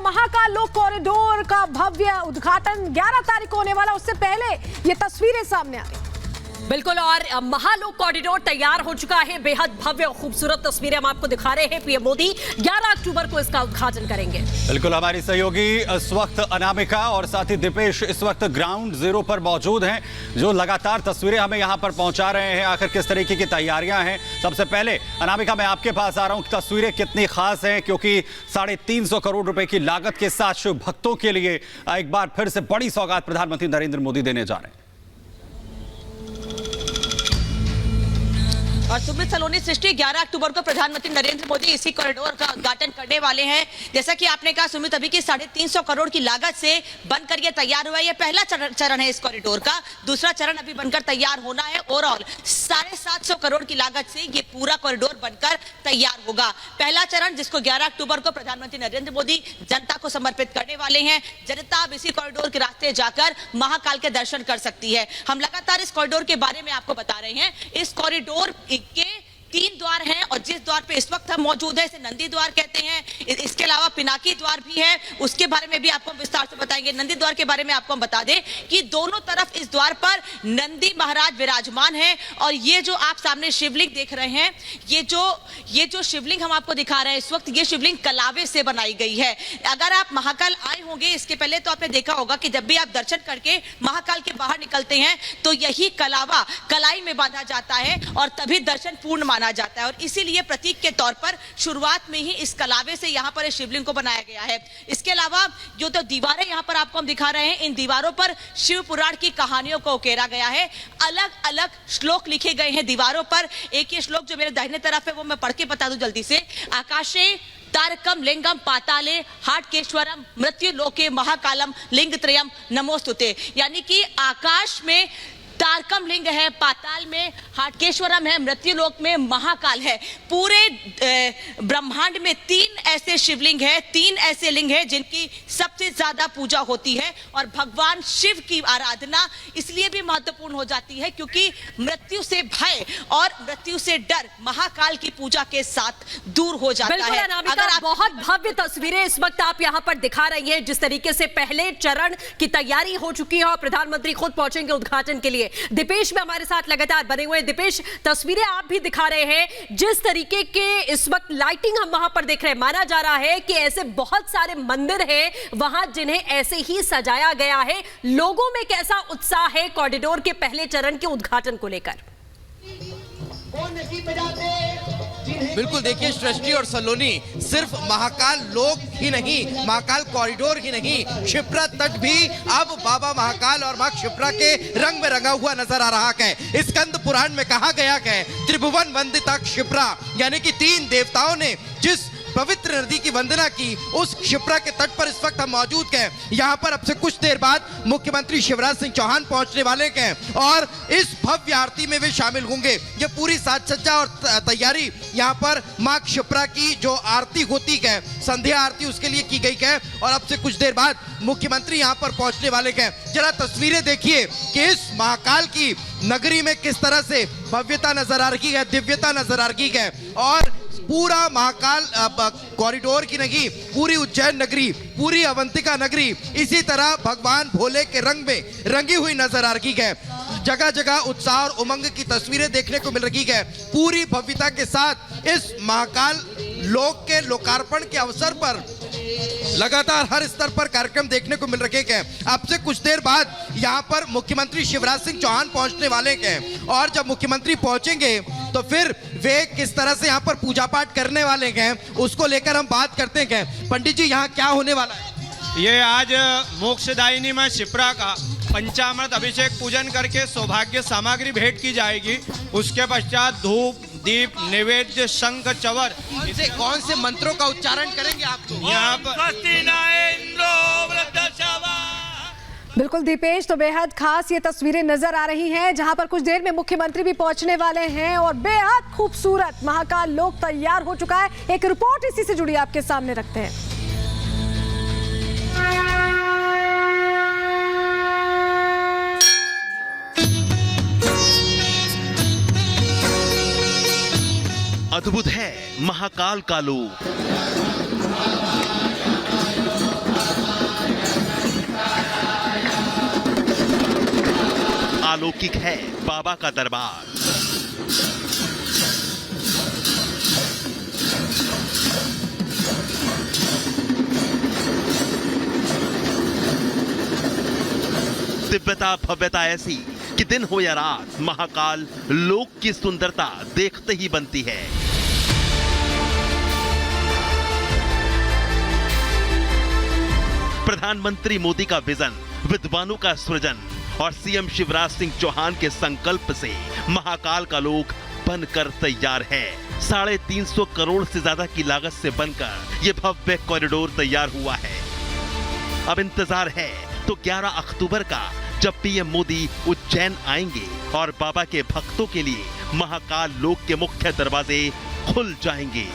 महाकाल लोक कॉरिडोर का भव्य उद्घाटन 11 तारीख को होने वाला, उससे पहले ये तस्वीरें सामने आ रही। बिल्कुल, और महालोक कॉरिडोर तैयार हो चुका है। बेहद भव्य और खूबसूरत तस्वीरें हम आपको दिखा रहे हैं। पीएम मोदी 11 अक्टूबर को इसका उद्घाटन करेंगे। बिल्कुल, हमारी सहयोगी इस वक्त अनामिका और साथी दीपेश इस वक्त ग्राउंड जीरो पर मौजूद हैं, जो लगातार तस्वीरें हमें यहां पर पहुंचा रहे हैं। आखिर किस तरीके की तैयारियां हैं? सबसे पहले अनामिका, मैं आपके पास आ रहा हूं। तस्वीरें कितनी खास हैं, क्योंकि 350 करोड़ रुपए की लागत के साथ शिव भक्तों के लिए एक बार फिर से बड़ी सौगात प्रधानमंत्री नरेंद्र मोदी देने जा रहे हैं। और सुमित सलोनी, सृष्टि, 11 अक्टूबर को प्रधानमंत्री नरेंद्र मोदी इसी कॉरिडोर का उद्घाटन करने वाले हैं। जैसा कि आपने कहा सुमित, अभी की 350 करोड़ की लागत से बनकर ये तैयार हुआ है। ये पहला चरण है इस कॉरिडोर का। दूसरा चरण अभी बनकर तैयार होना है। ओवरऑल 750 करोड़ की लागत से ये पूरा कॉरिडोर बनकर तैयार होगा। पहला चरण, जिसको 11 अक्टूबर को प्रधानमंत्री नरेंद्र मोदी जनता को समर्पित करने वाले हैं। जनता अब इसी कॉरिडोर के रास्ते जाकर महाकाल के दर्शन कर सकती है। हम लगातार इस कॉरिडोर के बारे में आपको बता रहे हैं। इस कॉरिडोर के 3 द्वार हैं और जिस द्वार पे इस वक्त हम मौजूद है इसे नंदी द्वार कहते हैं। इसके अलावा पिनाकी द्वार भी है, उसके बारे में भी आपको विस्तार से बताएंगे। नंदी द्वार के बारे में आपको हम बता दें कि दोनों तरफ इस द्वार पर नंदी महाराज विराजमान हैं। और ये जो आप सामने शिवलिंग देख रहे हैं, ये जो शिवलिंग हम आपको दिखा रहे हैं इस वक्त, ये शिवलिंग कलावे से बनाई गई है। अगर आप महाकाल आए होंगे इसके पहले तो आपने देखा होगा कि जब भी आप दर्शन करके महाकाल के बाहर निकलते हैं तो यही कलावा कलाई में बांधा जाता है और तभी दर्शन पूर्ण माना जाता है। और इसीलिए प्रतीक के तौर पर शुरुआत में ही इस कलावे से यहाँ पर इस शिवलिंग को बनाया गया है। इसके अलावा जो तो दीवारें यहाँ पर आपको हम दिखा रहे हैं, इन दीवारों पर शिव पुराण की कहानियों को उकेरा गया है। अलग अलग श्लोक लिखे गए हैं दीवारों पर। एक ये श्लोक जो मेरे दाहिने तरफ है वो मैं पढ़ के बता दूं जल्दी से। आकाशे तारकम लिंगम पाताले हाटकेश्वरम मृत्यु लोके महाकालम लिंग त्रयम नमोस्तुते। यानी कि आकाश में तारकम लिंग है, पाताल में हाटकेश्वरम है, मृत्यु लोक में महाकाल है। पूरे ब्रह्मांड में 3 ऐसे शिवलिंग है, 3 ऐसे लिंग है जिनकी सबसे ज्यादा पूजा होती है। और भगवान शिव की आराधना इसलिए भी महत्वपूर्ण हो जाती है क्योंकि मृत्यु से भय और मृत्यु से डर महाकाल की पूजा के साथ दूर हो जाता है। अगर आप बहुत भव्य तस्वीरें इस वक्त आप यहाँ पर दिखा रही हैं, जिस तरीके से पहले चरण की तैयारी हो चुकी है और प्रधानमंत्री खुद पहुंचेंगे उद्घाटन के लिए। दीपेश भी हमारे साथ लगातार बने हुए हैं। दीपेश, तस्वीरें आप भी दिखा रहे हैं, जिस तरीके के इस वक्त लाइटिंग हम वहां पर देख रहे हैं, माना जा रहा है कि ऐसे बहुत सारे मंदिर हैं वहां जिन्हें ऐसे ही सजाया गया है। लोगों में कैसा उत्साह है कॉरिडोर के पहले चरण के उद्घाटन को लेकर? बिल्कुल, देखिए सृष्टि और सलोनी, सिर्फ महाकाल लोक ही नहीं, महाकाल कॉरिडोर ही नहीं, क्षिप्रा तट भी अब बाबा महाकाल और मां क्षिप्रा के रंग में रंगा हुआ नजर आ रहा है। स्कंद पुराण में कहा गया है त्रिभुवन वंदिता क्षिप्रा, यानी कि 3 देवताओं ने जिस पवित्र नदी की वंदना की, उस क्षिप्रा के तट पर इस वक्त हम मौजूद हैं। यहाँ पर अब से कुछ देर बाद मुख्यमंत्री शिवराज सिंह चौहान पहुंचने वाले हैं और इस भव्य आरती में वे शामिल होंगे। ये पूरी साज सज्जा और तैयारी यहाँ पर मां क्षिप्रा की जो आरती होती है, संध्या आरती, उसके लिए की गई है। और अब से कुछ देर बाद मुख्यमंत्री यहाँ पर पहुंचने वाले हैं। जरा तस्वीरें देखिए कि इस महाकाल की नगरी में किस तरह से भव्यता नजर आ रही है, दिव्यता नजर आ रही है। और पूरा महाकाल कॉरिडोर की नहीं, पूरी उज्जैन नगरी, पूरी अवंतिका नगरी इसी तरह भगवान भोले के रंग में रंगी हुई नजर आ रही है। जगह जगह उत्साह और उमंग की तस्वीरें देखने को मिल रही है। पूरी भव्यता के साथ इस महाकाल लोक के लोकार्पण के अवसर पर लगातार हर स्तर पर कार्यक्रम देखने को मिल रहे हैं। अब से कुछ देर बाद यहाँ पर मुख्यमंत्री शिवराज सिंह चौहान पहुंचने वाले हैं और जब मुख्यमंत्री पहुंचेंगे तो फिर वे किस तरह से यहाँ पर पूजा पाठ करने वाले हैं उसको लेकर हम बात करते हैं। पंडित जी, यहाँ क्या होने वाला है? ये आज मोक्षदायिनी में क्षिप्रा का पंचामृत अभिषेक पूजन करके सौभाग्य सामग्री भेंट की जाएगी। उसके पश्चात धूप दीप नैवेद्य शंख चवर, इसे कौन से मंत्रों का उच्चारण करेंगे आप लोग यहाँ पर? बिल्कुल दीपेश, तो बेहद खास ये तस्वीरें नजर आ रही हैं जहां पर कुछ देर में मुख्यमंत्री भी पहुंचने वाले हैं और बेहद खूबसूरत महाकाल लोक तैयार हो चुका है। एक रिपोर्ट इसी से जुड़ी आपके सामने रखते हैं। अद्भुत है महाकाल का लोक। अलौकिक है बाबा का दरबार। दिव्यता भव्यता ऐसी कि दिन हो या रात, महाकाल लोक की सुंदरता देखते ही बनती है। प्रधानमंत्री मोदी का विजन, विद्वानों का सृजन और सीएम शिवराज सिंह चौहान के संकल्प से महाकाल का लोक बनकर तैयार है। 350 करोड़ से ज्यादा की लागत से बनकर यह भव्य कॉरिडोर तैयार हुआ है। अब इंतजार है तो 11 अक्टूबर का, जब पीएम मोदी उज्जैन आएंगे और बाबा के भक्तों के लिए महाकाल लोक के मुख्य दरवाजे खुल जाएंगे।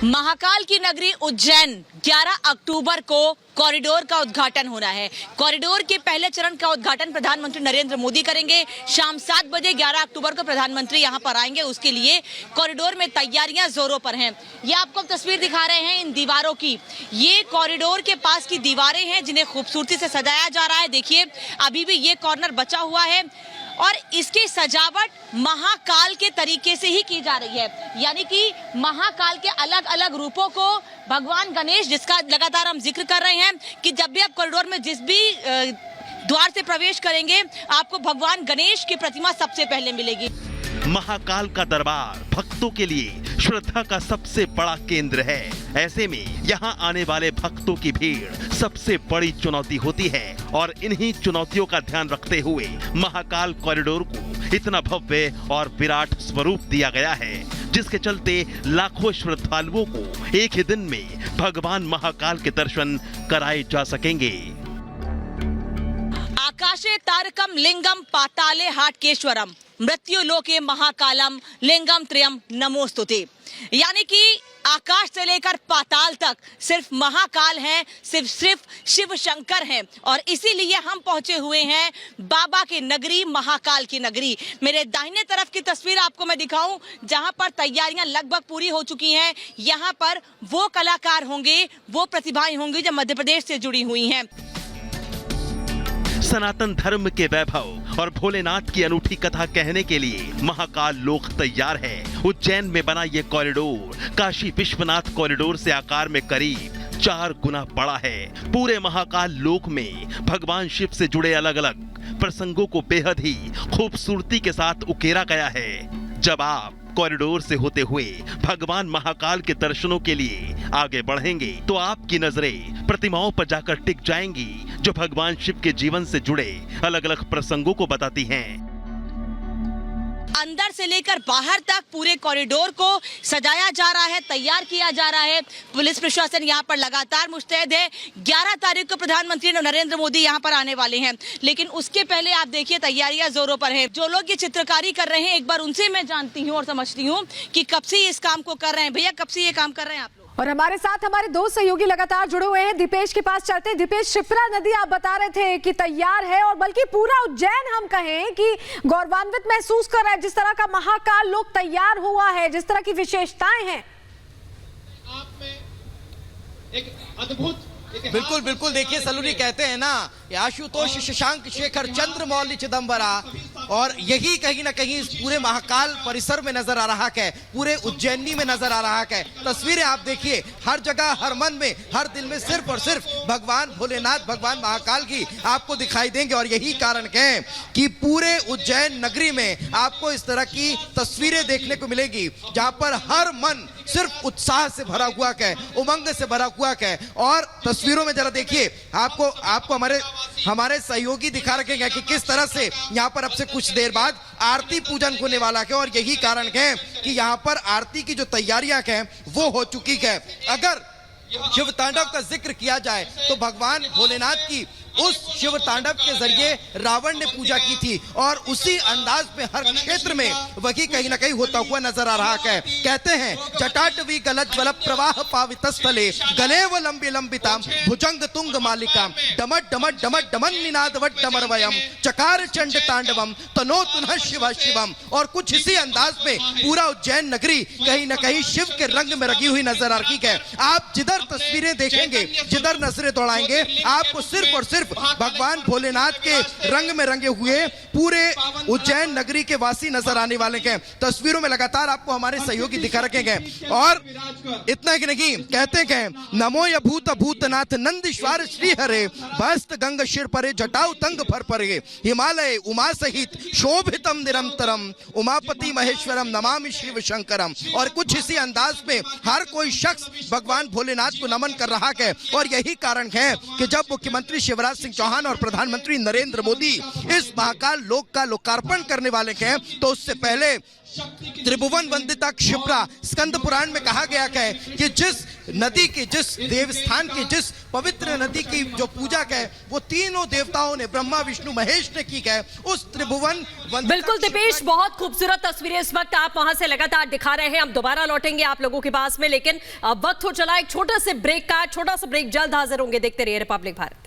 महाकाल की नगरी उज्जैन 11 अक्टूबर को कॉरिडोर का उद्घाटन होना है। कॉरिडोर के पहले चरण का उद्घाटन प्रधानमंत्री नरेंद्र मोदी करेंगे। शाम 7 बजे 11 अक्टूबर को प्रधानमंत्री यहां पर आएंगे। उसके लिए कॉरिडोर में तैयारियां जोरों पर हैं। ये आपको तस्वीर दिखा रहे हैं इन दीवारों की। ये कॉरिडोर के पास की दीवारें हैं जिन्हें खूबसूरती से सजाया जा रहा है। देखिए अभी भी ये कॉर्नर बचा हुआ है और इसकी सजावट महाकाल के तरीके से ही की जा रही है, यानी कि महाकाल के अलग अलग रूपों को भगवान गणेश, जिसका लगातार हम जिक्र कर रहे हैं कि जब भी आप कॉरिडोर में जिस भी द्वार से प्रवेश करेंगे आपको भगवान गणेश की प्रतिमा सबसे पहले मिलेगी। महाकाल का दरबार भक्तों के लिए श्रद्धा का सबसे बड़ा केंद्र है। ऐसे में यहाँ आने वाले भक्तों की भीड़ सबसे बड़ी चुनौती होती है और इन्हीं चुनौतियों का ध्यान रखते हुए महाकाल कॉरिडोर को इतना भव्य और विराट स्वरूप दिया गया है, जिसके चलते लाखों श्रद्धालुओं को एक ही दिन में भगवान महाकाल के दर्शन कराए जा सकेंगे। आकाशे तारकम लिंगम पाताले हाटकेश्वरम मृत्यु लोके महाकालम लिंगम त्रयम नमोस्तुते, यानी कि आकाश से लेकर पाताल तक सिर्फ महाकाल हैं, सिर्फ शिव शंकर हैं और इसीलिए हम पहुंचे हुए हैं बाबा की नगरी, महाकाल की नगरी। मेरे दाहिने तरफ की तस्वीर आपको मैं दिखाऊं जहां पर तैयारियां लगभग पूरी हो चुकी हैं। यहां पर वो कलाकार होंगे, वो प्रतिभाएं होंगी जो मध्य प्रदेश से जुड़ी हुई हैं। सनातन धर्म के वैभव और भोलेनाथ की अनूठी कथा कहने के लिए महाकाल लोक तैयार है। उज्जैन में बना ये कॉरिडोर काशी विश्वनाथ कॉरिडोर से आकार में करीब 4 गुना बड़ा है। पूरे महाकाल लोक में भगवान शिव से जुड़े अलग अलग प्रसंगों को बेहद ही खूबसूरती के साथ उकेरा गया है। जब आप कॉरिडोर से होते हुए भगवान महाकाल के दर्शनों के लिए आगे बढ़ेंगे तो आपकी नजरें प्रतिमाओं पर जाकर टिक जाएंगी जो भगवान शिव के जीवन से जुड़े अलग अलग प्रसंगों को बताती हैं। अंदर से लेकर बाहर तक पूरे कॉरिडोर को सजाया जा रहा है, तैयार किया जा रहा है। पुलिस प्रशासन यहाँ पर लगातार मुस्तैद है। 11 तारीख को प्रधानमंत्री नरेंद्र मोदी यहाँ पर आने वाले हैं, लेकिन उसके पहले आप देखिए तैयारियां जोरों पर है। जो लोग ये चित्रकारी कर रहे हैं, एक बार उनसे मैं जानती हूँ और समझती हूँ कि कब से इस काम को कर रहे हैं। भैया कब से ये काम कर रहे हैं आप लोग? और हमारे साथ हमारे 2 सहयोगी लगातार जुड़े हुए हैं। दीपेश के पास चलते हैं। दीपेश, क्षिप्रा नदी आप बता रहे थे कि तैयार है और बल्कि पूरा उज्जैन हम कहें कि गौरवान्वित महसूस कर रहा है जिस तरह का महाकाल लोक तैयार हुआ है, जिस तरह की विशेषताएं हैं। आप में एक अद्भुत बिल्कुल बिल्कुल। देखिए सलूनी कहते हैं ना, आशुतोष शशांक शेखर चंद्र मौली चिदम्बरा, और यही कहीं ना कहीं इस पूरे महाकाल परिसर में नजर आ रहा है, पूरे उज्जैनी में नजर आ रहा है। तस्वीरें आप देखिए, हर जगह, हर मन में, हर दिल में सिर्फ और सिर्फ भगवान भोलेनाथ, भगवान महाकाल की आपको दिखाई देंगे। और यही कारण है कि पूरे उज्जैन नगरी में आपको इस तरह की तस्वीरें देखने को मिलेगी जहां पर हर मन सिर्फ उत्साह से भरा हुआ है, उमंग से भरा हुआ है। और तस्वीरों में जरा देखिए, आपको हमारे सहयोगी दिखा रखेंगे कि किस तरह से यहाँ पर अब से कुछ देर बाद आरती पूजन होने वाला है। और यही कारण है कि यहाँ पर आरती की जो तैयारियां हैं वो हो चुकी है। अगर शिव तांडव का जिक्र किया जाए तो भगवान भोलेनाथ की उस शिव तांडव के जरिए रावण ने पूजा की थी और उसी अंदाज में हर क्षेत्र में वही कहीं ना कहीं होता हुआ नजर आ रहा है। कहते हैं जटाटवी गलत बल प्रवाह पावित स्थले गलेव लंबी लंबिताम भुजंग तुंग मालिकाम डमट डमट डमट डमन निनाद वट डमरवयम चकार चंड तांडवम तनो तुनः शिव शिवम। और कुछ इसी अंदाज में पूरा उज्जैन नगरी कहीं ना कहीं शिव के रंग में रंगी हुई नजर आ रही है। आप जिधर तस्वीरें देखेंगे, जिधर नजरें दौड़ाएंगे, आपको सिर्फ और सिर्फ सिर्फ भगवान भोलेनाथ के रंग में रंगे हुए पूरे उज्जैन नगरी के वासी नजर आने वाले हैं। तस्वीरों में लगातार आपको हमारे सहयोगी दिखा रखेंगे। और इतना ही नहीं, कहते हैं नमो य भूत भूतनाथ नंदीश्वर श्री हरे भस्त गंग शिर परे जटाऊ तंग भर परे हिमालय उमा सहित शोभितम निरंतरम उमापति महेश्वरम नमामि शिव शंकरम। और कुछ इसी अंदाज में हर कोई शख्स भगवान भोलेनाथ को नमन कर रहा है। और यही कारण है कि जब मुख्यमंत्री शिवराज सिंह चौहान और प्रधानमंत्री नरेंद्र मोदी इस महाकाल लोक का लोकार्पण करने वाले हैं, तो उससे पहले त्रिभुवन वंदिता क्षिप्रा स्कंद पुराण में कहा गया है कि जिस नदी की, जिस देवस्थान की, जिस पवित्र नदी की जो पूजा है वो तीनों देवताओं ने, ब्रह्मा विष्णु महेश ने की है, उस त्रिभुवन वंदिता। बिल्कुल दीपेश, बहुत खूबसूरत तस्वीरें इस वक्त आप वहां से लगातार दिखा रहे हैं। हम दोबारा लौटेंगे आप लोगों के पास में, लेकिन अब वक्त हो चला एक छोटा से ब्रेक का। छोटा सा ब्रेक, जल्द हाजिर होंगे। देखते रहिए रिपब्लिक भारत।